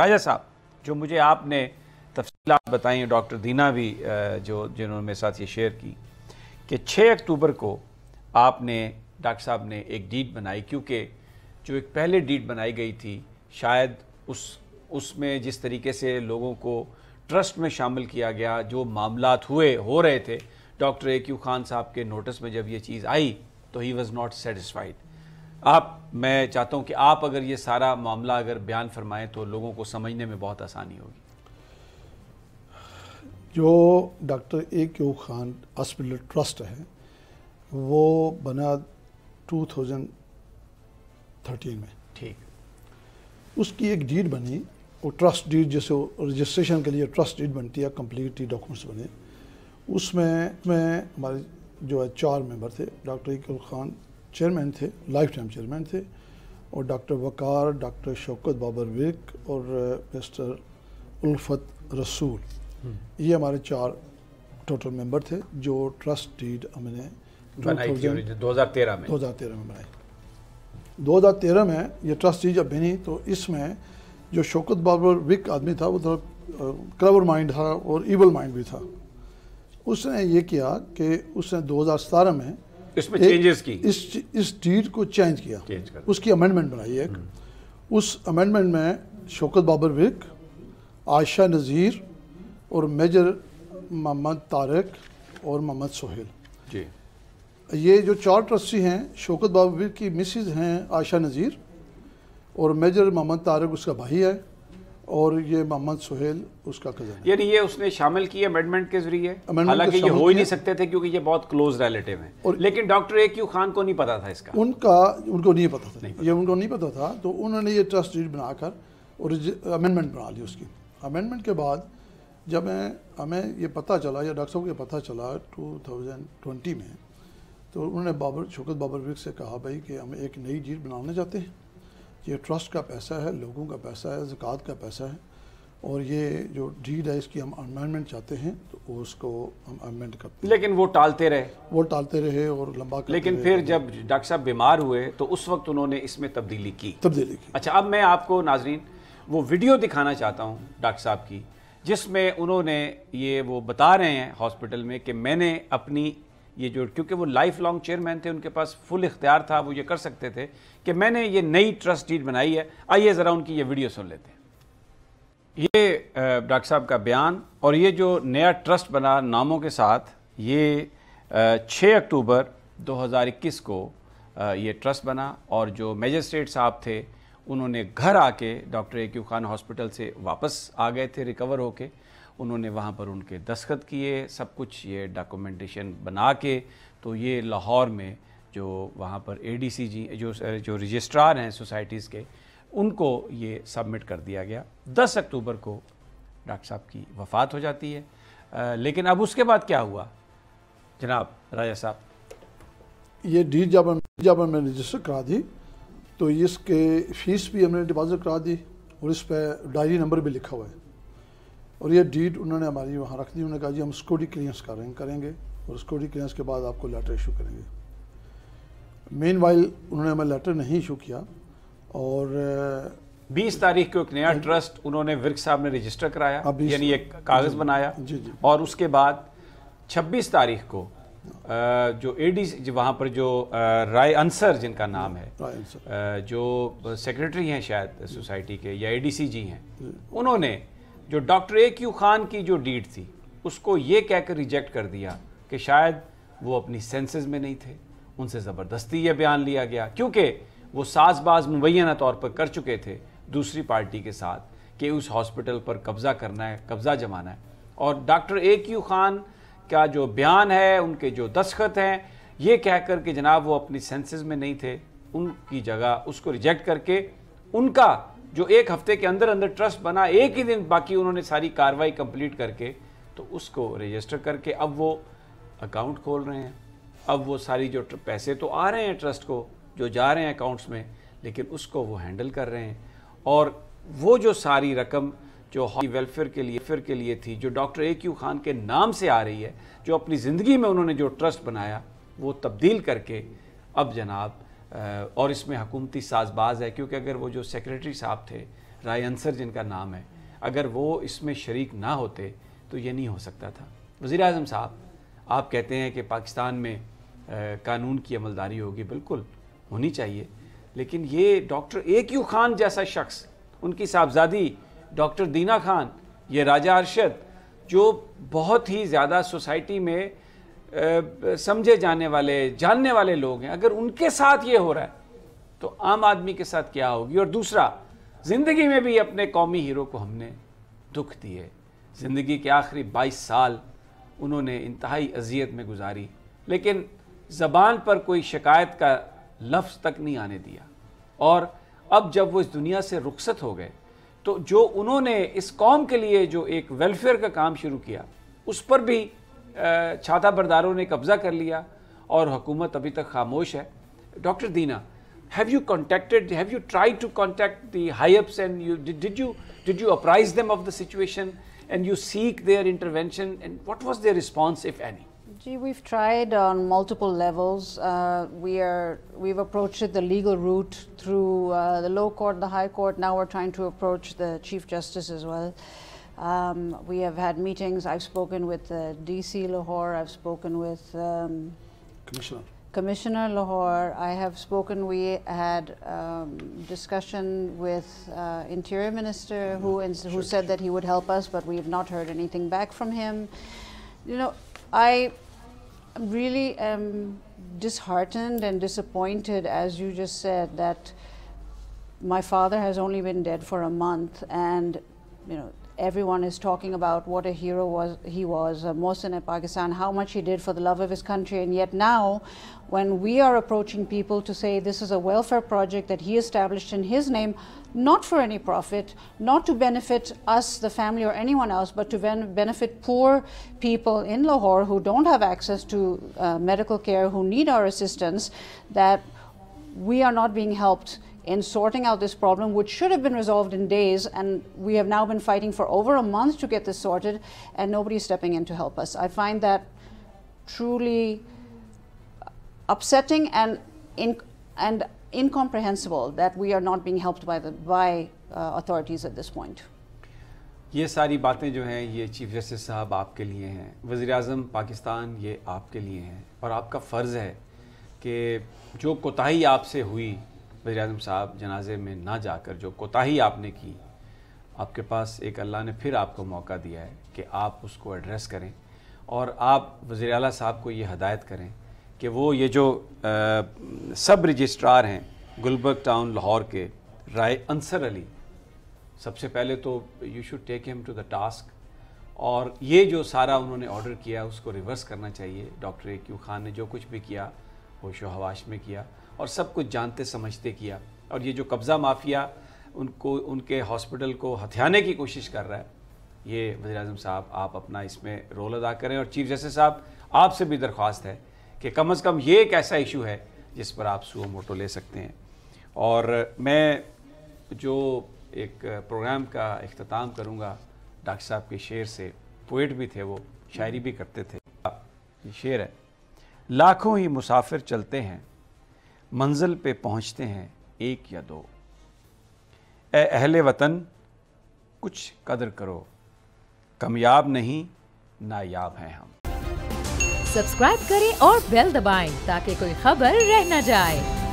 راجہ صاحب، جو مجھے آپ نے تفصیلات بتائیں، ڈاکٹر دینا بھی جنہوں نے میرے ساتھ یہ شیئر کی کہ 6 اکتوبر کو آپ نے ڈاکٹر صاحب نے ایک ڈیٹ بنائی، کیونکہ جو ایک پہلے ڈیٹ بنائی گئی تھی شاید اس میں جس طریقے سے لوگوں کو ٹرسٹ میں شامل کیا گیا، جو معاملات ہو رہے تھے، ڈاکٹر اے کیو خان صاحب کے نوٹس میں جب یہ چیز آئی تو ہی واز ناٹ سیٹسفائیڈ۔ میں چاہتا ہوں کہ آپ اگر یہ سارا معاملہ اگر بیان فرمائیں تو لوگوں کو سمجھنے میں بہت آسانی ہوگی۔ جو doctor A Q Khan hospital trust ہے وہ بنا 2013 میں، ٹھیک، اس کی ایک ڈیڈ بنی، وہ ٹرسٹ ڈیڈ جیسے رجسٹریشن کے لیے ٹرسٹ ڈیڈ بنتی ہے، کمپلیٹلی ڈاکومنٹس بنے، اس میں ہمارے جو ہے 4 ممبر تھے۔ Doctor A Q Khan chairman تھے، لائف ٹائم چیئرمین تھے، اور ڈاکٹر وقار، ڈاکٹر شوکت بابر وک اور مسٹر الفت رسول، یہ ہمارے 4 ٹوٹل ممبر تھے جو ٹرسٹ ڈیڈ ہم نے 2013 میں بنائی۔ 2013 میں یہ ٹرسٹ ڈیڈ جب بنی تو اس میں جو شوکت بابر وک آدمی تھا وہ تھوڑا کلیور مائنڈ تھا اور ایول مائنڈ بھی تھا۔ اس نے یہ کیا کہ اس نے 2017 میں اس میں چینجز کی، اس ڈیڈ کو چینج کیا، اس کی امینڈمنٹ بنائی ایک۔ اس امینڈمنٹ میں شوکت بابر وک، عائشہ نذیر اور میجر محمد طارق اور محمد سہیل، جی، یہ جو 4 ٹرسٹی ہیں، شوکت بابر وک کی مسز ہیں عائشہ نذیر، اور میجر محمد طارق اس کا بھائی ہے، اور یہ محمد سہیل اس کا کزن ہے۔ یعنی یہ اس نے شامل کیا امینڈمنٹ کے ذریعے، حالانکہ یہ ہو ہی نہیں سکتے تھے کیونکہ یہ بہت کلوز ریلیٹیو ہیں، لیکن ڈاکٹر اے کیو خان کو نہیں پتا تھا اس کا، ان کو نہیں پتا تھا، یہ ان کو نہیں پتا تھا، تو انہوں نے یہ ٹرسٹ ڈیڈ بنا کر اور امینڈمنٹ بنا لی اس کی۔ امینڈمنٹ کے بعد جب ہمیں یہ پتہ چلا، یا ڈاکٹر صاحب کو یہ پتہ چلا 2020 میں، تو انہوں نے شوکت بابر وک سے کہا بھائی کہ ہم ایک نئی ڈیڈ بنانا چاہتے ہیں، یہ ٹرسٹ کا پیسہ ہے، لوگوں کا پیسہ ہے، زکوٰۃ کا پیسہ ہے، اور یہ جو ڈیڈ ہے اس کی ہم امینڈمنٹ چاہتے ہیں، تو اس کو ہم امینڈ کرتے ہیں۔ لیکن وہ ٹالتے رہے اور لمبا کرتے لیکن پھر جب ڈاکٹر صاحب بیمار ہوئے تو اس وقت انہوں نے اس میں تبدیلی کی۔ اچھا، اب میں آپ کو ناظرین وہ ویڈیو دکھانا چاہتا ہوں ڈاکٹر صاحب کی، جس میں انہوں نے وہ بتا رہے ہیں ہاسپٹل میں کہ میں نے اپنی یہ جو، کیونکہ وہ لائف لانگ چیئرمین تھے، ان کے پاس فل اختیار تھا، وہ یہ کر سکتے تھے کہ میں نے یہ نئی ٹرسٹ ڈیڈ بنائی ہے۔ آئیے ذرا ان کی یہ ویڈیو سن لیتے ہیں۔ یہ ڈاکٹر صاحب کا بیان، اور یہ جو نیا ٹرسٹ بنا ناموں کے ساتھ، یہ 6 اکتوبر 2021 کو یہ ٹرسٹ بنا، اور جو میجسٹریٹ صاحب تھے انہوں نے گھر آ کے doctor A Q Khan hospital سے واپس آ گئے تھے ریکور ہو کے، انہوں نے وہاں پر ان کے دستخط کیے، سب کچھ یہ ڈاکومنٹیشن بنا کے، تو یہ لاہور میں جو وہاں پر اے ڈی سی جی جو رجسٹرار ہیں سوسائٹیز کے، ان کو یہ سبمٹ کر دیا گیا۔ 10 اکتوبر کو ڈاکٹر صاحب کی وفات ہو جاتی ہے۔ لیکن اب اس کے بعد کیا ہوا جناب راجہ صاحب؟ یہ ڈیڈ جب ہم نے رجسٹر کرا دی تو اس کے فیس بھی ہم نے ڈپازٹ کرا دی، اور اس پہ ڈائری نمبر بھی لکھا ہوا ہے، اور یہ ڈیڈ انہوں نے ہماری وہاں رکھ دی۔ انہوں نے کہا جی ہم سیکورٹی کلیئرنس کریں گے، اور سیکورٹی کلیئرنس کے بعد آپ کو لیٹر ایشو کریں گے۔ مین وائل انہوں نے ہمیں لیٹر نہیں ایشو کیا، اور 20 تاریخ کو ایک نیا ٹرسٹ انہوں نے ورک صاحب نے رجسٹر کرایا، یعنی ایک کاغذ بنایا، اور اس کے بعد 26 تاریخ کو جو اے ڈی سی وہاں پر جو رائے انصر جن کا نام ہے، جو سیکریٹری ہیں شاید سوسائٹی کے یا اے ڈی سی جی ہیں، انہوں نے جو ڈاکٹر اے کیو خان کی جو ڈیڈ تھی اس کو یہ کہہ کر ریجیکٹ کر دیا کہ شاید وہ اپنی سینسز میں نہیں تھے، ان سے زبردستی یہ بیان لیا گیا، کیونکہ وہ ساز باز مبینہ طور پر کر چکے تھے دوسری پارٹی کے ساتھ کہ اس ہاسپٹل پر قبضہ کرنا ہے، قبضہ جمانا ہے، اور ڈاکٹر اے کیو خان کا جو بیان ہے، ان کے جو دستخط ہیں، یہ کہہ کر کہ جناب وہ اپنی سینسز میں نہیں تھے، ان کی جگہ اس کو ریجیکٹ کر کے ان کا جو 1 ہفتے کے اندر ٹرسٹ بنا، ایک ہی دن باقی انہوں نے ساری کاروائی کمپلیٹ کر کے تو اس کو رجسٹر کر کے اب وہ اکاؤنٹ کھول رہے ہیں۔ اب وہ ساری جو پیسے تو آ رہے ہیں ٹرسٹ کو، جو جا رہے ہیں اکاؤنٹس میں، لیکن اس کو وہ ہینڈل کر رہے ہیں، اور وہ جو ساری رقم جو ویلفیئر کے لیے تھی، جو ڈاکٹر اے کیو خان کے نام سے آ رہی ہے، جو اپنی زندگی میں انہوں نے جو ٹرسٹ بنایا، وہ تبدیل کر کے اب جناب اور اس میں حکومتی ساز باز ہے، کیونکہ اگر وہ جو سیکریٹری صاحب تھے رائے انصر جن کا نام ہے، اگر وہ اس میں شریک نہ ہوتے تو یہ نہیں ہو سکتا تھا۔ وزیر اعظم صاحب، آپ کہتے ہیں کہ پاکستان میں قانون کی عملداری ہوگی، بالکل ہونی چاہیے، لیکن یہ ڈاکٹر AQ خان جیسا شخص، ان کی صاحبزادی ڈاکٹر دینا خان، یہ راجہ ارشد، جو بہت ہی زیادہ سوسائٹی میں سمجھے جانے والے جاننے والے لوگ ہیں، اگر ان کے ساتھ یہ ہو رہا ہے تو عام آدمی کے ساتھ کیا ہوگی؟ اور دوسرا، زندگی میں بھی اپنے قومی ہیرو کو ہم نے دکھ دیے، زندگی کے آخری 22 سال انہوں نے انتہائی اذیت میں گزاری، لیکن زبان پر کوئی شکایت کا لفظ تک نہیں آنے دیا، اور اب جب وہ اس دنیا سے رخصت ہو گئے تو جو انہوں نے اس قوم کے لیے جو ایک ویلفیئر کا کام شروع کیا، اس پر بھی چھاتہ برداروں نے قبضہ کر لیا اور حکومت ابھی تک خاموش ہے۔ ڈاکٹر دینا، have you tried to contact the high-ups and did you apprise them of the situation and you seek their intervention, and what was their response, if any? We've tried on multiple levels. We've approached the legal route through the low court, the high court. Now we're trying to approach the Chief Justice as well. We have had meetings. I've spoken with DC Lahore. I've spoken with Commissioner Lahore. I have spoken. We had discussion with Interior Minister, who said that he would help us, but we have not heard anything back from him. You know, I really am disheartened and disappointed, as you just said, that my father has only been dead for a month, and you know, everyone is talking about what a hero he was, Mohsin-e-Pakistan, how much he did for the love of his country, and yet now when we are approaching people to say this is a welfare project that he established in his name, not for any profit, not to benefit us, the family, or anyone else, but to benefit poor people in Lahore who don't have access to medical care, who need our assistance, that we are not being helped in sorting out this problem, which should have been resolved in days, and we have now been fighting for over a month to get this sorted, and nobody is stepping in to help us. I find that truly upsetting and incomprehensible that we are not being helped by authorities at this point. یہ ساری باتیں جو ہیں یہ chief justice صاحب آپ کے لیے ہیں، وزیر اعظم پاکستان یہ آپ کے لیے ہیں، اور آپ کا فرض ہے کہ جو کوتاہی آپ سے ہوئی وزیر اعظم صاحب جنازے میں نہ جا کر، جو کوتاہی آپ نے کی، آپ کے پاس ایک اللہ نے پھر آپ کو موقع دیا ہے کہ آپ اس کو ایڈریس کریں، اور آپ وزیر اعلیٰ صاحب کو یہ ہدایت کریں کہ وہ یہ جو سب رجسٹرار ہیں گلبرگ ٹاؤن لاہور کے، رائے انصر علی، سب سے پہلے تو یو شوڈ ٹیک ہم ٹو دا ٹاسک، اور یہ جو سارا انہوں نے آرڈر کیا اس کو ریورس کرنا چاہیے۔ ڈاکٹر AQ خان نے جو کچھ بھی کیا ہوش و حواس میں کیا، اور سب کچھ جانتے سمجھتے کیا، اور یہ جو قبضہ مافیا ان کے ہاسپٹل کو ہتھیانے کی کوشش کر رہا ہے، یہ وزیر اعظم صاحب آپ اپنا اس میں رول ادا کریں، اور چیف جسٹس صاحب آپ سے بھی درخواست ہے کہ کم از کم یہ ایک ایسا ایشو ہے جس پر آپ سو موٹو لے سکتے ہیں۔ اور میں جو ایک پروگرام کا اختتام کروں گا ڈاکٹر صاحب کے شعر سے، پوئٹ بھی تھے، وہ شاعری بھی کرتے تھے۔ یہ شعر ہے: لاکھوں ہی مسافر چلتے ہیں، منزل پہ پہنچتے ہیں ایک یا دو، اے اہل وطن کچھ قدر کرو، کامیاب نہیں نایاب ہیں ہم۔ سبسکرائب کریں اور بیل دبائیں تاکہ کوئی خبر رہ نہ جائے۔